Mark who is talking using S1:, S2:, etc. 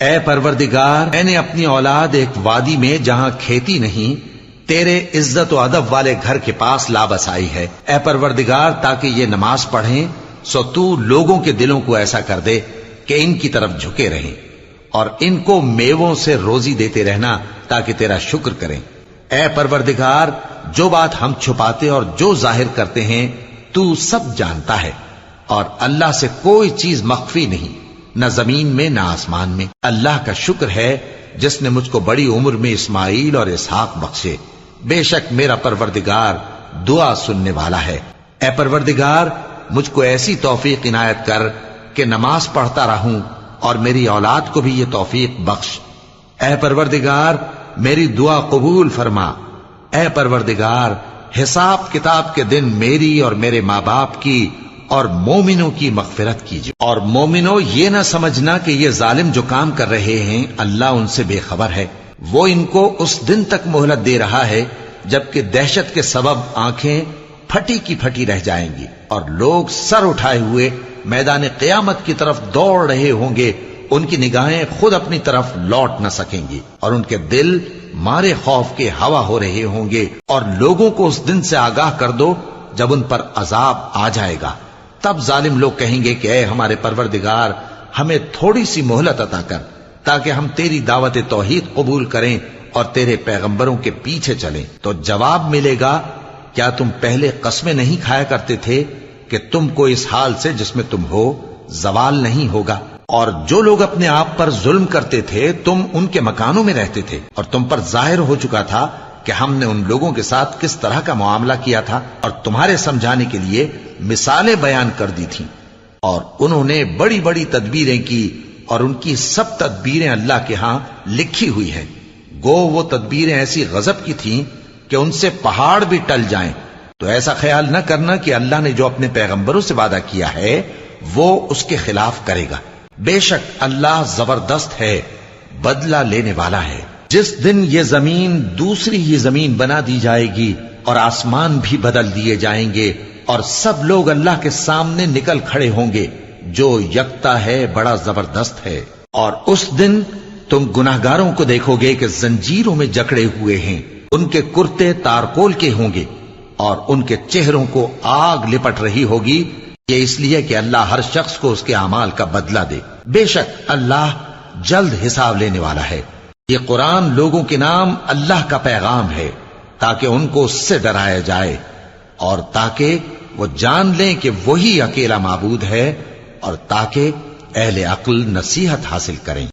S1: اے پروردگار، میں نے اپنی اولاد ایک وادی میں جہاں کھیتی نہیں، تیرے عزت و ادب والے گھر کے پاس لا بسائی ہے۔ اے پروردگار، تاکہ یہ نماز پڑھیں سو تو لوگوں کے دلوں کو ایسا کر دے کہ ان کی طرف جھکے رہیں، اور ان کو میووں سے روزی دیتے رہنا تاکہ تیرا شکر کریں۔ اے پروردگار، جو بات ہم چھپاتے اور جو ظاہر کرتے ہیں تو سب جانتا ہے، اور اللہ سے کوئی چیز مخفی نہیں، نہ زمین میں نہ آسمان میں۔ اللہ کا شکر ہے جس نے مجھ کو بڑی عمر میں اسماعیل اور اسحاق بخشے، بے شک میرا پروردگار دعا سننے والا ہے۔ اے پروردگار، مجھ کو ایسی توفیق عنایت کر کہ نماز پڑھتا رہوں، اور میری اولاد کو بھی یہ توفیق بخش۔ اے پروردگار، میری دعا قبول فرما۔ اے پروردگار، حساب کتاب کے دن میری اور میرے ماں باپ کی اور مومنوں کی مغفرت کیجیے۔ اور مومنوں، یہ نہ سمجھنا کہ یہ ظالم جو کام کر رہے ہیں اللہ ان سے بے خبر ہے، وہ ان کو اس دن تک مہلت دے رہا ہے جبکہ دہشت کے سبب آنکھیں پھٹی کی پھٹی رہ جائیں گی، اور لوگ سر اٹھائے ہوئے میدان قیامت کی طرف دوڑ رہے ہوں گے، ان کی نگاہیں خود اپنی طرف لوٹ نہ سکیں گی، اور ان کے دل مارے خوف کے ہوا ہو رہے ہوں گے۔ اور لوگوں کو اس دن سے آگاہ کر دو جب ان پر عذاب آ جائے گا، تب ظالم لوگ کہیں گے کہ اے ہمارے پروردگار، ہمیں تھوڑی سی مہلت عطا کر تاکہ ہم تیری دعوت توحید قبول کریں اور تیرے پیغمبروں کے پیچھے چلیں۔ تو جواب ملے گا، کیا تم پہلے قسمیں نہیں کھایا کرتے تھے کہ تم کو اس حال سے جس میں تم ہو زوال نہیں ہوگا؟ اور جو لوگ اپنے آپ پر ظلم کرتے تھے تم ان کے مکانوں میں رہتے تھے، اور تم پر ظاہر ہو چکا تھا کہ ہم نے ان لوگوں کے ساتھ کس طرح کا معاملہ کیا تھا، اور تمہارے سمجھانے کے لیے مثالیں بیان کر دی تھیں، اور انہوں نے بڑی بڑی تدبیریں کی، اور ان کی سب تدبیریں اللہ کے ہاں لکھی ہوئی ہیں۔ گو وہ تدبیریں ایسی غضب کی تھیں کہ ان سے پہاڑ بھی ٹل جائیں۔ تو ایسا خیال نہ کرنا کہ اللہ نے جو اپنے پیغمبروں سے وعدہ کیا ہے وہ اس کے خلاف کرے گا، بے شک اللہ زبردست ہے، بدلہ لینے والا ہے۔ جس دن یہ زمین دوسری ہی زمین بنا دی جائے گی اور آسمان بھی بدل دیے جائیں گے، اور سب لوگ اللہ کے سامنے نکل کھڑے ہوں گے، جو یکتا ہے بڑا زبردست ہے۔ اور اس دن تم گناہگاروں کو دیکھو گے کہ زنجیروں میں جکڑے ہوئے ہیں، ان کے کرتے تارکول کے ہوں گے، اور ان کے چہروں کو آگ لپٹ رہی ہوگی، یہ اس لیے کہ اللہ ہر شخص کو اس کے اعمال کا بدلہ دے۔ بے شک اللہ جلد حساب لینے والا ہے۔ یہ قرآن لوگوں کے نام اللہ کا پیغام ہے تاکہ ان کو اس سے ڈرایا جائے، اور تاکہ وہ جان لیں کہ وہی اکیلا معبود ہے، اور تاکہ اہل عقل نصیحت حاصل کریں۔